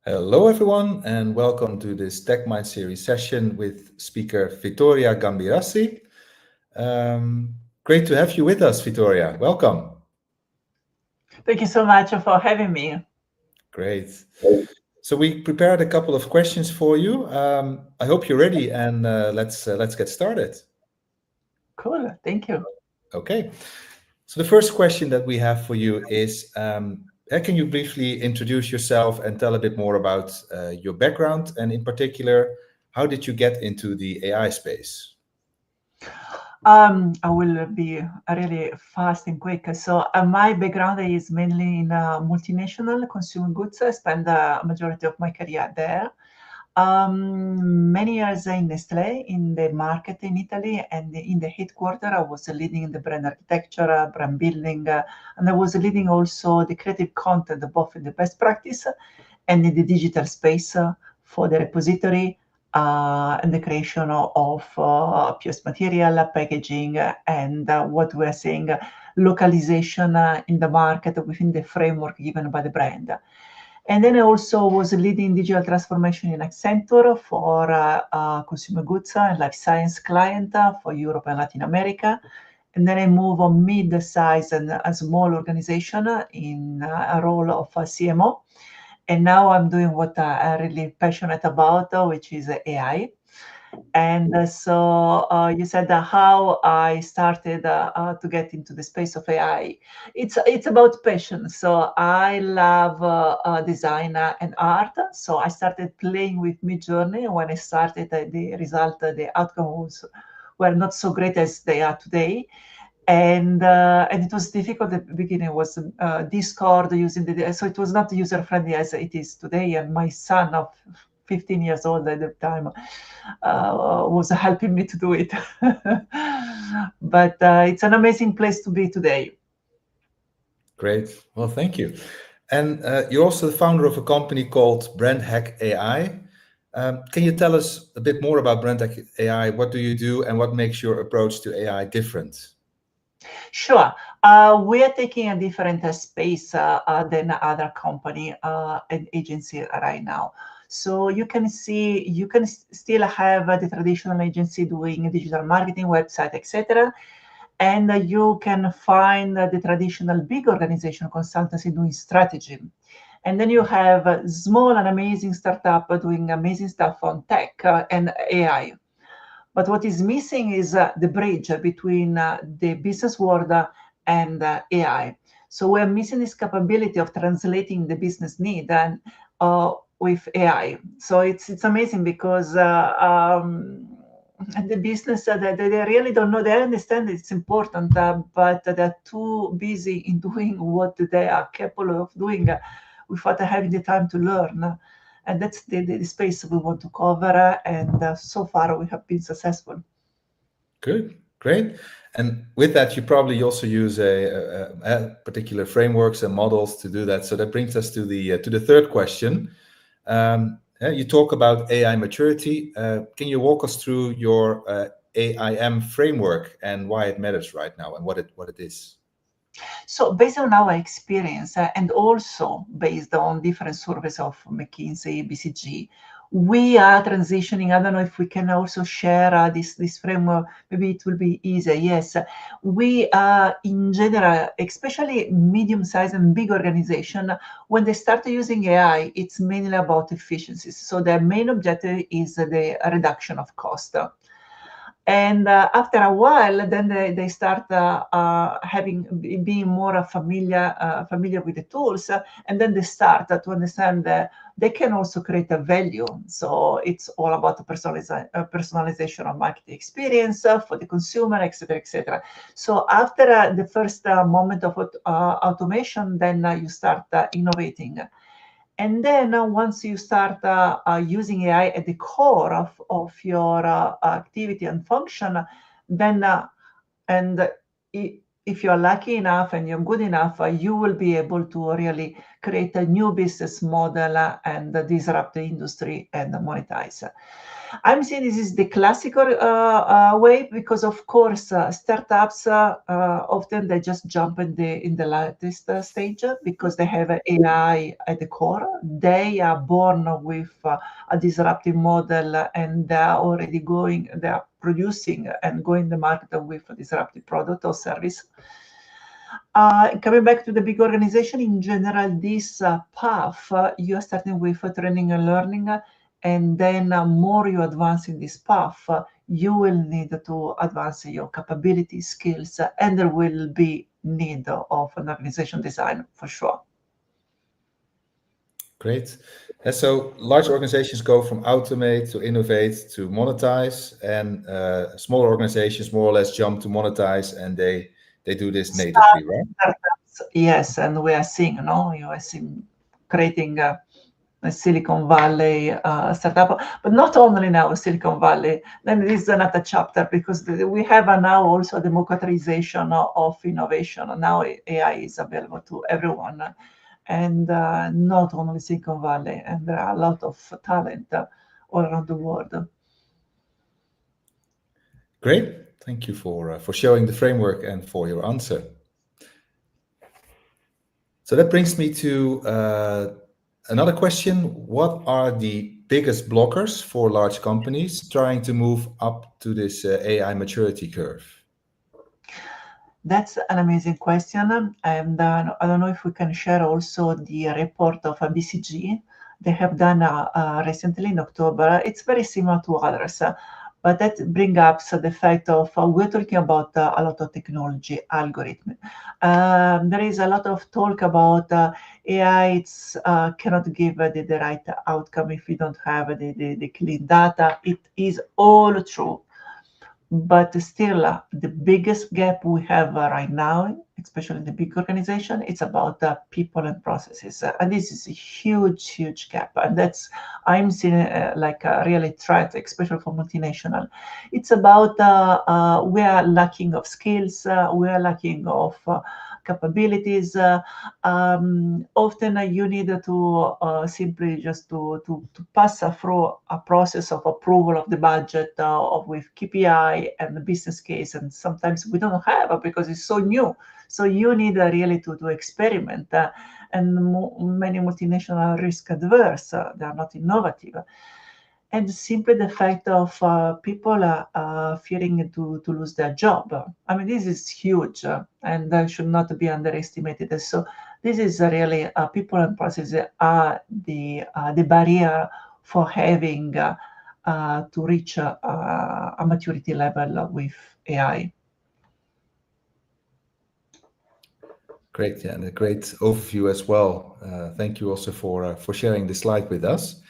Hello, everyone, and welcome to this Tech Mind series session with speaker Vittoria Gambirasi. Great to have you with us, Vittoria. Welcome. Thank you so much for having me. Great. So we prepared a couple of questions for you. I hope you're ready, and let's get started. Cool. Thank you. Okay. So the first question that we have for you is, can you briefly introduce yourself and tell a bit more about your background, and in particular, how did you get into the AI space? I will be really fast and quick. So my background is mainly in multinational consumer goods. I spent the majority of my career there. Many years in Nestlé in the market in Italy, and in the headquarters I was leading the brand architecture, brand building, and I was leading also the creative content, both in the best practice and in the digital space for the repository and the creation of PS material, packaging, and what we're saying, localization in the market within the framework given by the brand. And then I also was leading digital transformation in Accenture for consumer goods and life science client for Europe and Latin America. And then I move on mid-size and a small organization in a role of a CMO. And now I'm doing what I'm really passionate about, which is AI. And so you said how I started to get into the space of AI. It's about passion. So I love design and art. So I started playing with Midjourney. When I started, the result, the outcomes were not so great as they are today. And it was difficult at the beginning. It was Discord using so it was not user friendly as it is today. And my son of 15 years old at the time was helping me to do it. But it's an amazing place to be today. Great. Well, thank you. And you're also the founder of a company called Brand Hack AI. Can you tell us a bit more about Brand Hack AI? What do you do, and what makes your approach to AI different? Sure. We are taking a different space than other company and agency right now. So you can see, you can still have the traditional agency doing digital marketing, website, etc. And you can find the traditional big organization consultancy doing strategy. And then you have small and amazing startup doing amazing stuff on tech and AI. But what is missing is the bridge between the business world and AI. So we're missing this capability of translating the business need and with AI. So it's amazing because the business they really don't know. They understand it's important, but they're too busy in doing what they are capable of doing without having the time to learn. And that's the space we want to cover. And so far, we have been successful. Good, great. And with that, you probably also use a particular frameworks and models to do that. So that brings us to the third question. You talk about AI maturity. Can you walk us through your AIM framework and why it matters right now and what it is? So based on our experience and also based on different surveys of McKinsey, BCG, we are transitioning. I don't know if we can also share this framework. Maybe it will be easier. Yes, we in general, especially medium-sized and big organization, when they start using AI, it's mainly about efficiencies. So their main objective is the reduction of cost. And after a while, then they start being more familiar with the tools, and then they start to understand that they can also create a value. So it's all about the personalization of marketing experience for the consumer, etc., etc. So after the first moment of automation, then you start innovating. And then once you start using AI at the core of your activity and function, then and if you're lucky enough and you're good enough, you will be able to really create a new business model and disrupt the industry and monetize. I'm saying this is the classical way because, of course, startups often they just jump in the latest stage because they have AI at the core. They are born with a disruptive model and they are already going. They are producing and going the market with a disruptive product or service. Coming back to the big organization in general, this path you are starting with training and learning, and then more you advance in this path, you will need to advance your capability, skills, and there will be need of an organization design for sure. Great. And so large organizations go from automate to innovate to monetize, and smaller organizations more or less jump to monetize, and they do this natively, right? Startups, yes, and we are seeing, you are seeing creating a Silicon Valley startup, but not only now Silicon Valley. Then this is another chapter because we have now also a democratization of innovation. Now AI is available to everyone, and not only Silicon Valley. And there are a lot of talent all around the world. Great. Thank you for showing the framework and for your answer. So that brings me to another question. What are the biggest blockers for large companies trying to move up to this AI maturity curve? That's an amazing question. And I don't know if we can share also the report of BCG they have done recently in October. It's very similar to others, but that brings up the fact of we're talking about a lot of technology, algorithm. There is a lot of talk about AI. It's cannot give the right outcome if we don't have the clean data. It is all true. But still, the biggest gap we have right now, especially in the big organization, it's about people and processes. And this is a huge, huge gap. And that's, I'm seeing like a really threat, especially for multinational. It's about we are lacking of skills, we are lacking of capabilities. Often you need to simply just to pass through a process of approval of the budget of with KPI and the business case, and sometimes we don't have it because it's so new. So you need really to experiment, and many multinational are risk adverse. They are not innovative. And simply the fact of people fearing to lose their job. I mean, this is huge and should not be underestimated. So this is really people and processes are the barrier for having to reach a maturity level with AI. Great, yeah, and a great overview as well. Thank you also for sharing the slide with us.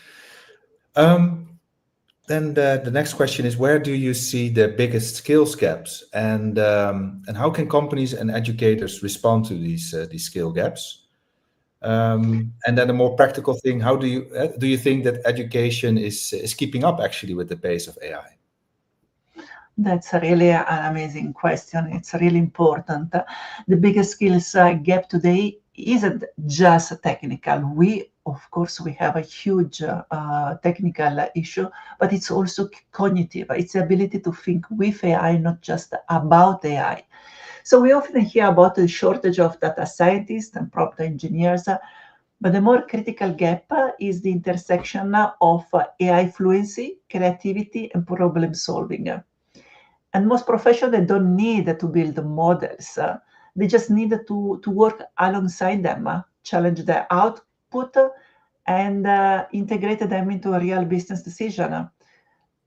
Then the next question is, where do you see the biggest skills gaps, and how can companies and educators respond to these skill gaps? And then a more practical thing: how do you think that education is keeping up actually with the pace of AI? That's really an amazing question. It's really important. The biggest skills gap today isn't just technical. Of course, we have a huge technical issue, but it's also cognitive. It's the ability to think with AI, not just about AI. So we often hear about the shortage of data scientists and prompt engineers, but the more critical gap is the intersection of AI fluency, creativity, and problem solving. And most professionals, they don't need to build models. They just need to work alongside them, challenge their output, and integrate them into a real business decision.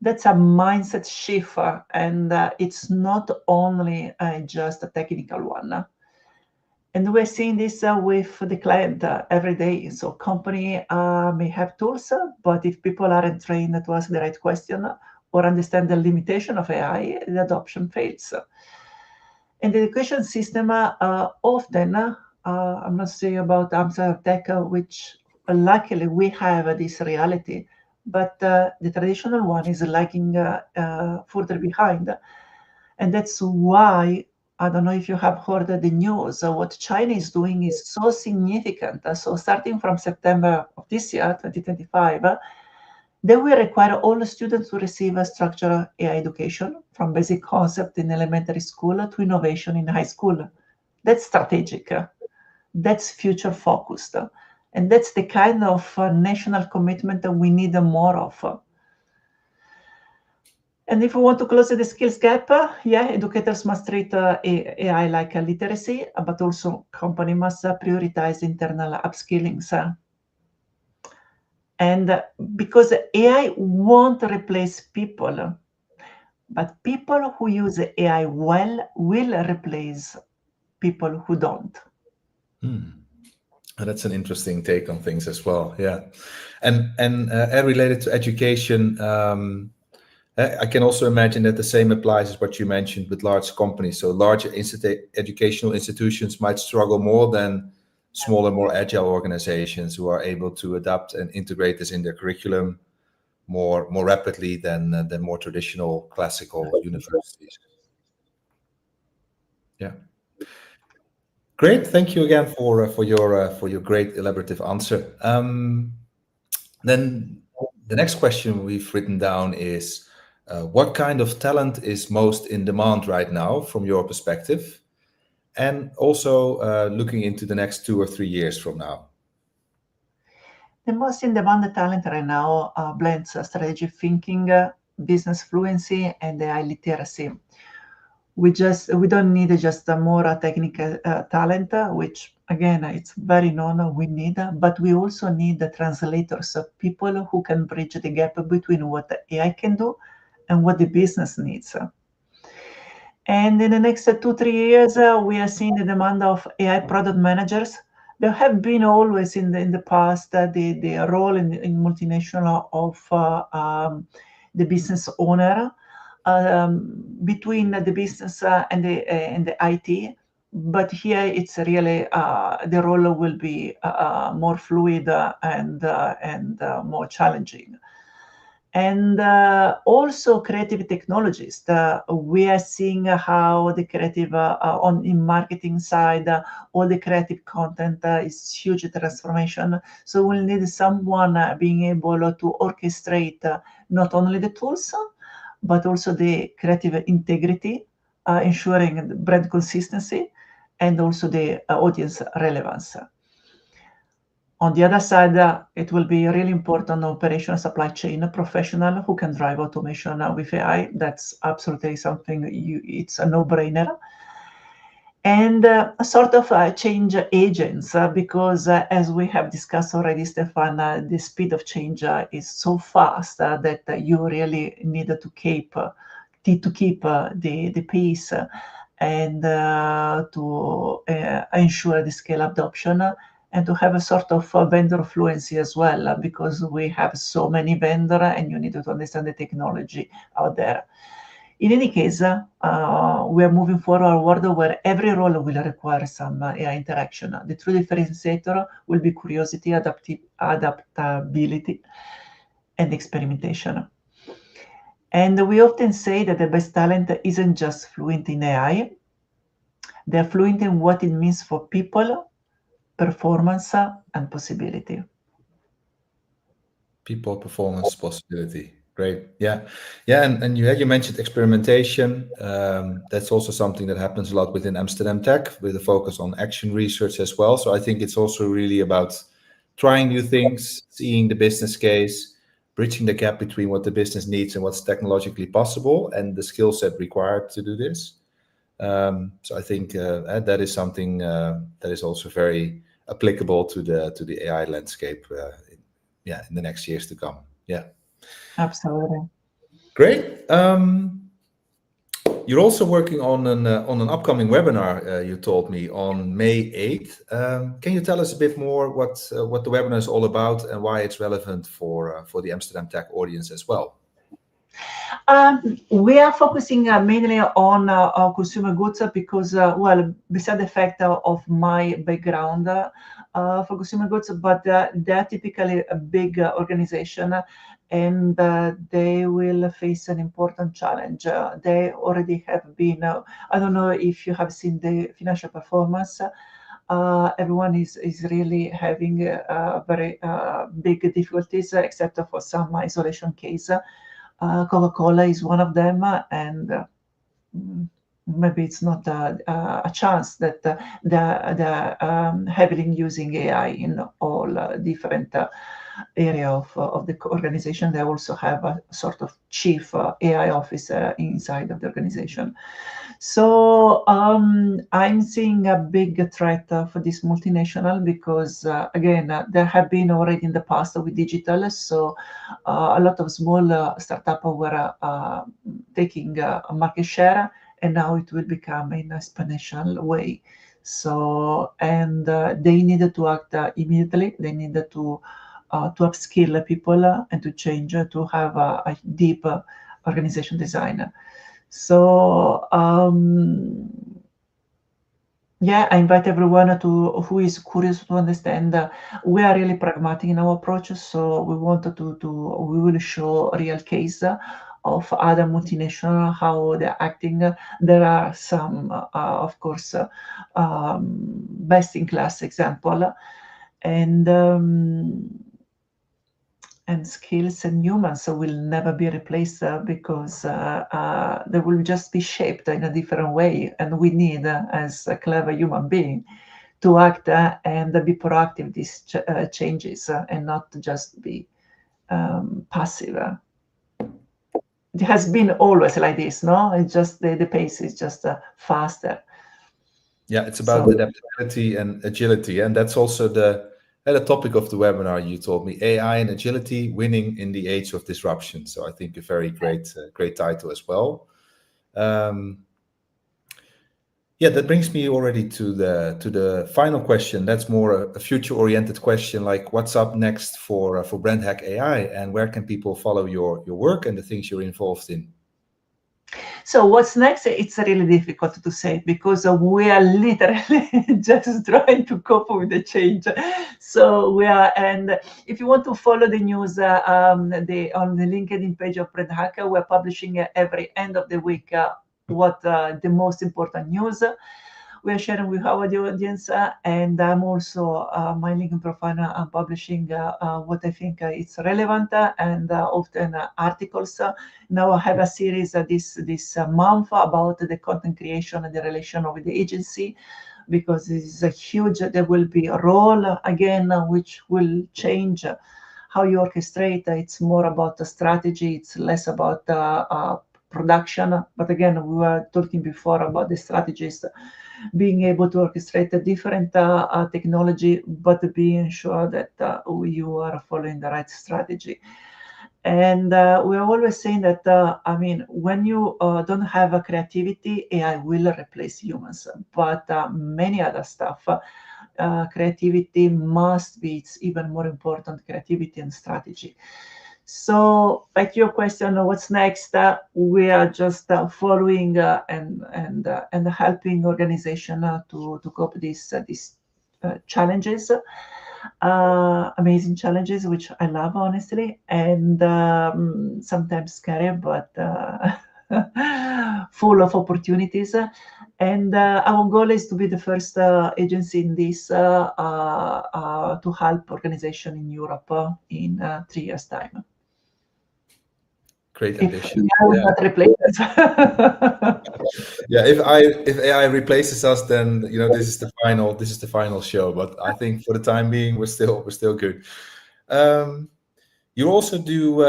That's a mindset shift, and it's not only just a technical one. And we're seeing this with the client every day. So company may have tools, but if people aren't trained to ask the right question or understand the limitation of AI, the adoption fails. And the education system often, I'm not saying about Amsterdam Tech, which luckily we have this reality, but the traditional one is lagging further behind. And that's why I don't know if you have heard the news. What China is doing is so significant. So starting from September of this year, 2025, they will require all the students to receive a structured AI education from basic concept in elementary school to innovation in high school. That's strategic. That's future focused. And that's the kind of national commitment that we need more of. And if we want to close the skills gap, educators must treat AI like a literacy, but also company must prioritize internal upskillings. And because AI won't replace people, but people who use AI well will replace people who don't. That's an interesting take on things as well. Yeah, and related to education, I can also imagine that the same applies as what you mentioned with large companies. So larger educational institutions might struggle more than smaller, more agile organizations who are able to adapt and integrate this in their curriculum more rapidly than more traditional classical universities. Yeah. Great. Thank you again for your great elaborative answer. Then the next question we've written down is, what kind of talent is most in demand right now from your perspective? And also looking into the next 2 or 3 years from now. The most in-demand talent right now blends strategic thinking, business fluency, and AI literacy. We don't need just a more technical talent, which again it's very known we need, but we also need the translators, people who can bridge the gap between what the AI can do and what the business needs. And in the next 2-3 years, we are seeing the demand of AI product managers. There have been always in the past the role in multinational of the business owner between the business and the IT. But here it's really the role will be more fluid and more challenging. And also creative technologists. We are seeing how the creative in marketing side, all the creative content is huge transformation. So we'll need someone being able to orchestrate not only the tools, but also the creative integrity, ensuring brand consistency, and also the audience relevance. On the other side, it will be really important operational supply chain professional who can drive automation with AI. That's absolutely something, it's a no-brainer. And a sort of change agents, because as we have discussed already, Stefan, the speed of change is so fast that you really need to keep the pace and to ensure the scale adoption. And to have a sort of vendor fluency as well, because we have so many vendors and you need to understand the technology out there. In any case, we are moving forward a world where every role will require some AI interaction. The true differentiator will be curiosity, adaptability, and experimentation. And we often say that the best talent isn't just fluent in AI, they're fluent in what it means for people, performance, and possibility. People, performance, possibility. Great. Yeah. And you mentioned experimentation. That's also something that happens a lot within Amsterdam Tech, with a focus on action research as well. So I think it's also really about trying new things, seeing the business case, bridging the gap between what the business needs and what's technologically possible, and the skill set required to do this. So I think that is something that is also very applicable to the AI landscape. In the next years to come. Yeah. Absolutely. Great. You're also working on an upcoming webinar. You told me on May 8th. Can you tell us a bit more what the webinar is all about and why it's relevant for the Amsterdam Tech audience as well? We are focusing mainly on consumer goods because, well, beside the fact of my background, for consumer goods, but they're typically a big organization, and they will face an important challenge. They already have been, I don't know if you have seen the financial performance. Everyone is really having very big difficulties, except for some isolation case. Coca-Cola is one of them, and maybe it's not a chance that they're heavily using AI in all different area of the organization. They also have a sort of chief AI officer inside of the organization. So I'm seeing a big threat for this multinational because, again, there have been already in the past with digital. So a lot of small startups were taking a market share, and now it will become in an exponential way. So, and they needed to act immediately. They needed to upskill people and to change to have a deep organization design. So yeah, I invite everyone to who is curious to understand. We are really pragmatic in our approach, so we wanted we will show a real case of other multinational how they're acting. There are some, of course, best in class example, and skills and humans will never be replaced because they will just be shaped in a different way. And we need, as a clever human being, to act and be proactive these changes and not just be passive. It has been always like this, no? It's just the pace is just faster. Yeah, it's about adaptability and agility, and that's also the topic of the webinar. You told me AI and agility, winning in the age of disruption. So I think a very great title as well. Yeah, that brings me already to the final question. That's more a future-oriented question, like what's up next for Brand Hack AI, and where can people follow your work and the things you're involved in? So what's next? It's really difficult to say because we are literally just trying to cope with the change. So we are, and if you want to follow the news, on the LinkedIn page of Brand Hacker, we're publishing every end of the week what the most important news we are sharing with our audience, and I'm also my LinkedIn profile. I'm publishing what I think it's relevant and often articles. Now I have a series this month about the content creation and the relation with the agency, because it's a huge. There will be a role again which will change how you orchestrate. It's more about the strategy. It's less about production. But again, we were talking before about the strategies being able to orchestrate a different technology, but being sure that you are following the right strategy. And we are always saying that, I mean, when you don't have a creativity, AI will replace humans. But many other stuff, creativity must be, it's even more important, creativity and strategy. So back to your question, what's next? We are just following and helping organization to cope these challenges, amazing challenges, which I love, honestly, and sometimes scary, but full of opportunities. And our goal is to be the first agency in this to help organization in Europe in 3 years' time. Great ambition. If AI will not replace us. Yeah, if AI replaces us, then this is the final show. But I think for the time being, we're still good. You also do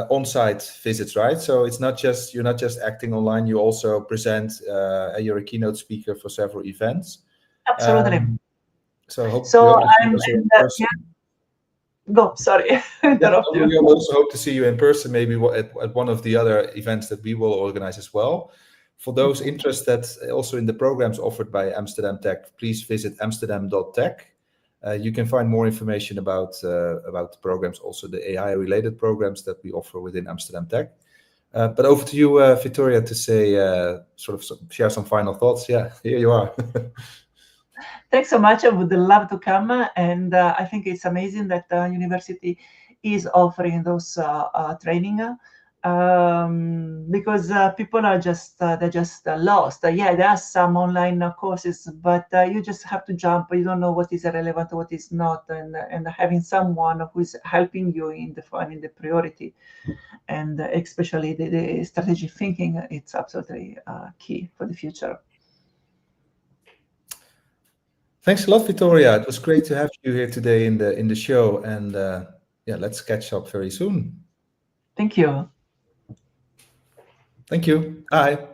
on-site visits, right? So it's not just you're not just acting online. You also present. You're a keynote speaker for several events. Absolutely. So I'm. Go, sorry, interrupt you. We also hope to see you in person, maybe at one of the other events that we will organize as well. For those interested also in the programs offered by Amsterdam Tech, please visit amsterdam.tech. You can find more information about the programs, also the AI-related programs that we offer within Amsterdam Tech. But over to you, Vittoria, to say share some final thoughts. Yeah, here you are. Thanks so much. I would love to come, and I think it's amazing that the university is offering those training. Because people are just they're just lost. Yeah, there are some online courses, but you just have to jump. You don't know what is relevant, what is not, and having someone who is helping you in defining the priority, and especially the strategic thinking, it's absolutely key for the future. Thanks a lot, Vittoria. It was great to have you here today in the show, and yeah, let's catch up very soon. Thank you. Thank you. Bye.